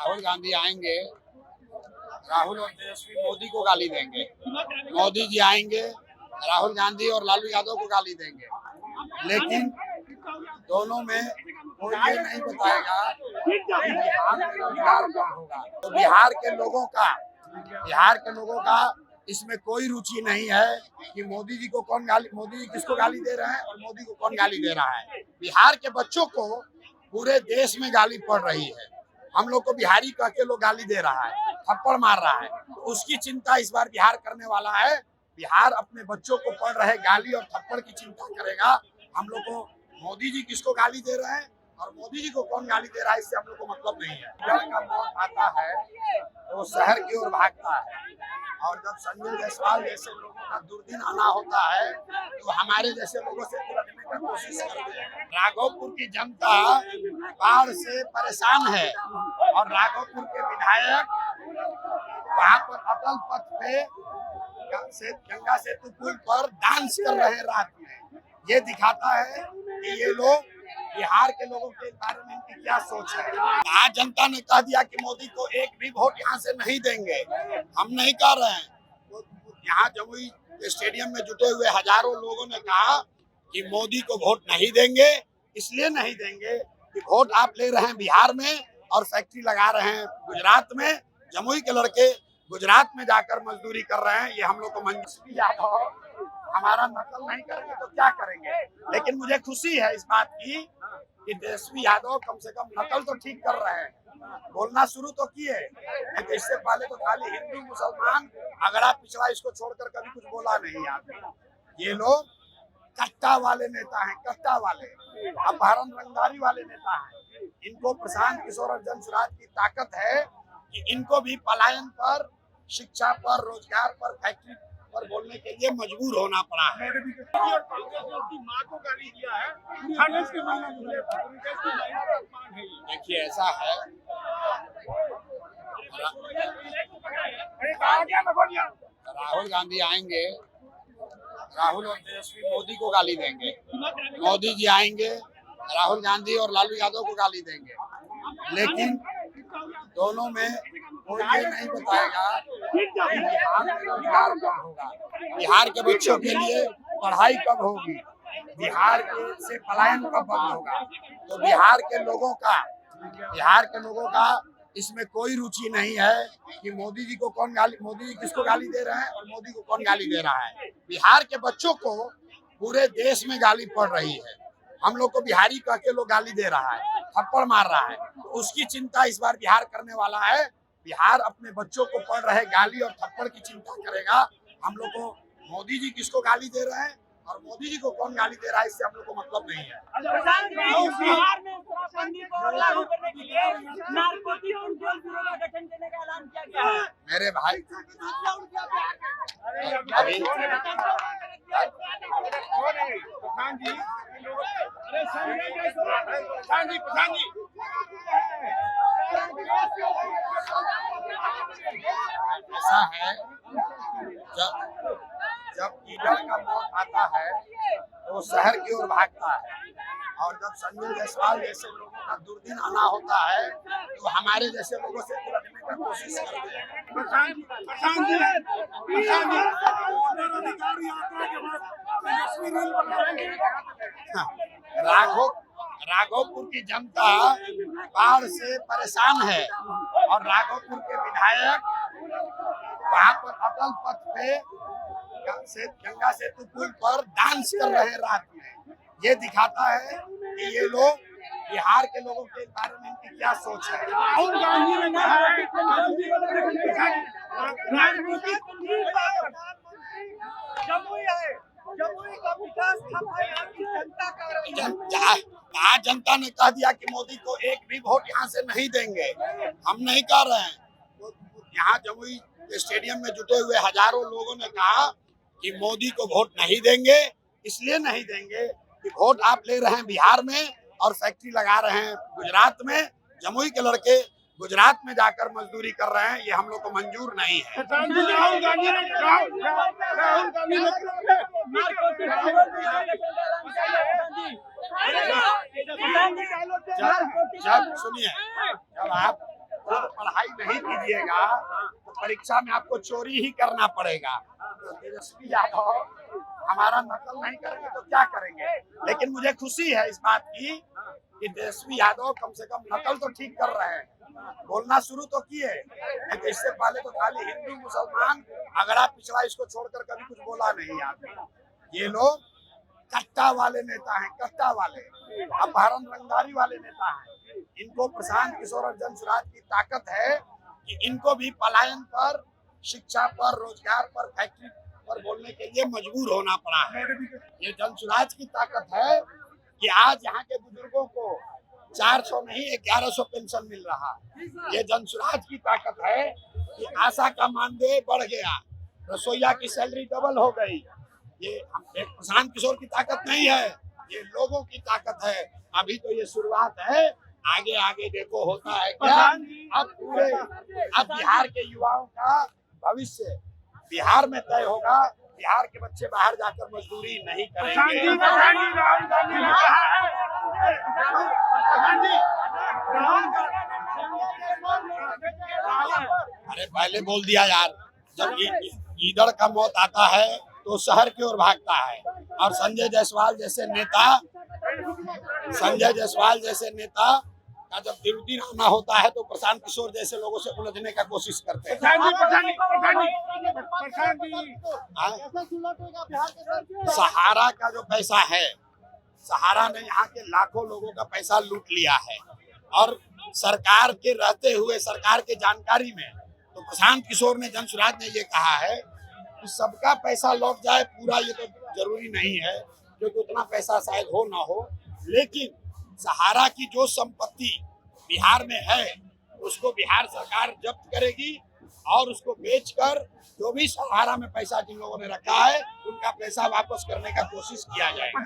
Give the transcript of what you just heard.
राहुल गांधी आएंगे, राहुल और तेजस्वी मोदी को गाली देंगे। मोदी जी आएंगे, राहुल गांधी और लालू यादव को गाली देंगे। लेकिन दोनों में कोई ये नहीं बताएगा कि बिहार में रोजगार कब होगा। तो बिहार के लोगों का इसमें कोई रुचि नहीं है कि मोदी जी किसको गाली दे रहे हैं और मोदी को कौन गाली दे रहा है। बिहार के बच्चों को पूरे देश में गाली पड़ रही है। हम लोग को बिहारी कह के लोग गाली दे रहा है, थप्पड़ मार रहा है। तो उसकी चिंता इस बार बिहार करने वाला है। बिहार अपने बच्चों को पड़ रहे गाली और थप्पड़ की चिंता करेगा। हम लोग को मोदी जी किसको गाली दे रहे हैं और मोदी जी को कौन गाली दे रहा है, इससे हम लोग को मतलब नहीं है। जब का मौत आता है तो शहर की ओर भागता है, और जब संजय जायसवाल जैसे लोगों का दुर्दिन आना होता है तो हमारे जैसे लोगों से लड़ने का कोशिश करते हैं। राघोपुर की जनता बाढ़ से परेशान है और राघोपुर के विधायक वहाँ पर अटल पथ पे गंगा सेतु पुल पर डांस कर रहे रात में। ये दिखाता है कि ये लोग बिहार के लोगों के बारे में इनकी क्या सोच है। आज जनता ने कह दिया कि मोदी को एक भी वोट यहाँ से नहीं देंगे। हम नहीं कह रहे हैं। तो यहाँ जमुई स्टेडियम में जुटे हुए हजारों लोगों ने कहा कि मोदी को वोट नहीं देंगे। इसलिए नहीं देंगे कि वोट आप ले रहे हैं बिहार में और फैक्ट्री लगा रहे हैं गुजरात में। जमुई के लड़के गुजरात में जाकर मजदूरी कर रहे हैं। ये हम लोग को मंजूरी यादव हमारा नकल नहीं करेंगे तो क्या करेंगे। लेकिन मुझे खुशी है इस बात की कि तेजस्वी यादव कम से कम नकल तो ठीक कर रहे हैं, बोलना शुरू तो किए। लेकिन इससे पहले तो खाली हिंदू मुसलमान अगड़ा पिछड़ा इसको छोड़कर कभी कुछ बोला नहीं याद। ये लोग कट्टा वाले नेता हैं, कट्टा वाले अपहरण रंगदारी वाले नेता हैं। इनको प्रशांत किशोर और जनसुराज की ताकत है कि इनको भी पलायन पर, शिक्षा पर, रोजगार पर, फैक्ट्री पर बोलने के लिए मजबूर होना पड़ा है। देखिए ऐसा है, राहुल गांधी आएंगे, राहुल और तेजस्वी मोदी को गाली देंगे। मोदी जी आएंगे, राहुल गांधी और लालू यादव को गाली देंगे। लेकिन दोनों में कोई ये नहीं बताएगा कि बिहार में रोजगार कब होगा, बिहार के बच्चों के लिए पढ़ाई कब होगी, बिहार के से पलायन कब बंद होगा। तो बिहार के लोगों का इसमें कोई रुचि नहीं है कि मोदी जी किसको गाली दे रहे हैं और मोदी को कौन गाली दे रहा है। बिहार के बच्चों को पूरे देश में गाली पड़ रही है। हम लोग को बिहारी कह के लोग गाली दे रहा है, थप्पड़ मार रहा है। तो उसकी चिंता इस बार बिहार करने वाला है। बिहार अपने बच्चों को पड़ रहे गाली और थप्पड़ की चिंता करेगा। हम लोग को मोदी जी किसको गाली दे रहे हैं और मोदी जी को कौन गाली दे रहा है, इससे हम लोग को मतलब नहीं है। बिहार में शराबबंदी को लागू करने के लिए नारकोटिक कंट्रोल ब्यूरो का गठन करने का ऐलान किया गया है। मेरे भाई अभी ऐसा है, जब ईडर का मौत आता है तो शहर की ओर भागता है, और जब संजय जायसवाल जैसे लोगों का दुर्दिन आना होता है तो हमारे जैसे लोगों से लड़ने का कोशिश करते हैं। राघोपुर की जनता बाढ़ से परेशान है और राघोपुर के विधायक वहाँ पर अटल पथ पे गंगा सेतु पुल पर डांस कर रहे रात में। ये दिखाता है कि ये लोग बिहार के लोगों के बारे में इनकी क्या सोच है। आज जनता ने कह दिया कि मोदी को एक भी वोट यहाँ से नहीं देंगे। हम नहीं कह रहे हैं। तो यहाँ जमुई स्टेडियम में जुटे हुए हजारों लोगों ने कहा कि मोदी को वोट नहीं देंगे। इसलिए नहीं देंगे कि वोट आप ले रहे हैं बिहार में और फैक्ट्री लगा रहे हैं गुजरात में। जमुई के लड़के गुजरात में जाकर मजदूरी कर रहे हैं। ये हम लोग को मंजूर नहीं है। जब सुनिए, जब आप पढ़ाई नहीं कीजिएगा तो परीक्षा में आपको चोरी ही करना पड़ेगा। तो तेजस्वी यादव हमारा नकल नहीं करेंगे तो क्या करेंगे? लेकिन मुझे खुशी है इस बात की कि तेजस्वी यादव कम से कम नकल तो ठीक कर रहे हैं, बोलना शुरू तो किए। नहीं तो इससे पहले तो खाली हिंदू मुसलमान अगड़ा पिछड़ा इसको छोड़कर कभी कुछ बोला नहीं आपने। ये लोग कट्टा वाले नेता हैं, कट्टा वाले अपहरण रंगदारी वाले नेता हैं। इनको प्रशांत किशोर और जनसुराज की ताकत है कि इनको भी पलायन पर, शिक्षा पर, रोजगार पर, फैक्ट्री पर बोलने के लिए मजबूर होना पड़ा है। ये जनसुराज की ताकत है कि आज यहाँ के बुजुर्गों को 400 नहीं 1100 पेंशन मिल रहा। ये जनसुराज की ताकत है कि आशा का मानदेय बढ़ गया, रसोईया की सैलरी डबल हो गई। ये एक प्रशांत किशोर की ताकत नहीं है, ये लोगों की ताकत है। अभी तो ये शुरुआत है, आगे आगे देखो होता है क्या। अब बिहार के युवाओं का भविष्य बिहार में तय होगा। बिहार के बच्चे बाहर जाकर मजदूरी नहीं करेंगे। अरे पहले बोल दिया यार, जब गीदड़ का मौत आता है तो शहर की ओर भागता है। और संजय जायसवाल जैसे नेता का जब दिल आना होता है तो प्रशांत किशोर जैसे लोगों से उलझने का कोशिश करते हैं। सहारा का जो पैसा है, सहारा ने यहाँ के लाखों लोगों का पैसा लूट लिया है। और सरकार के रहते हुए, सरकार के जानकारी में, तो प्रशांत किशोर ने, जनसुराज ने ये कहा है कि सबका पैसा लौट जाए पूरा, ये तो जरूरी नहीं है क्योंकि उतना पैसा शायद हो ना हो, लेकिन सहारा की जो संपत्ति बिहार में है उसको बिहार सरकार जब्त करेगी और उसको बेचकर जो भी सहारा में पैसा जिन लोगों ने रखा है उनका पैसा वापस करने का कोशिश किया जाएगा।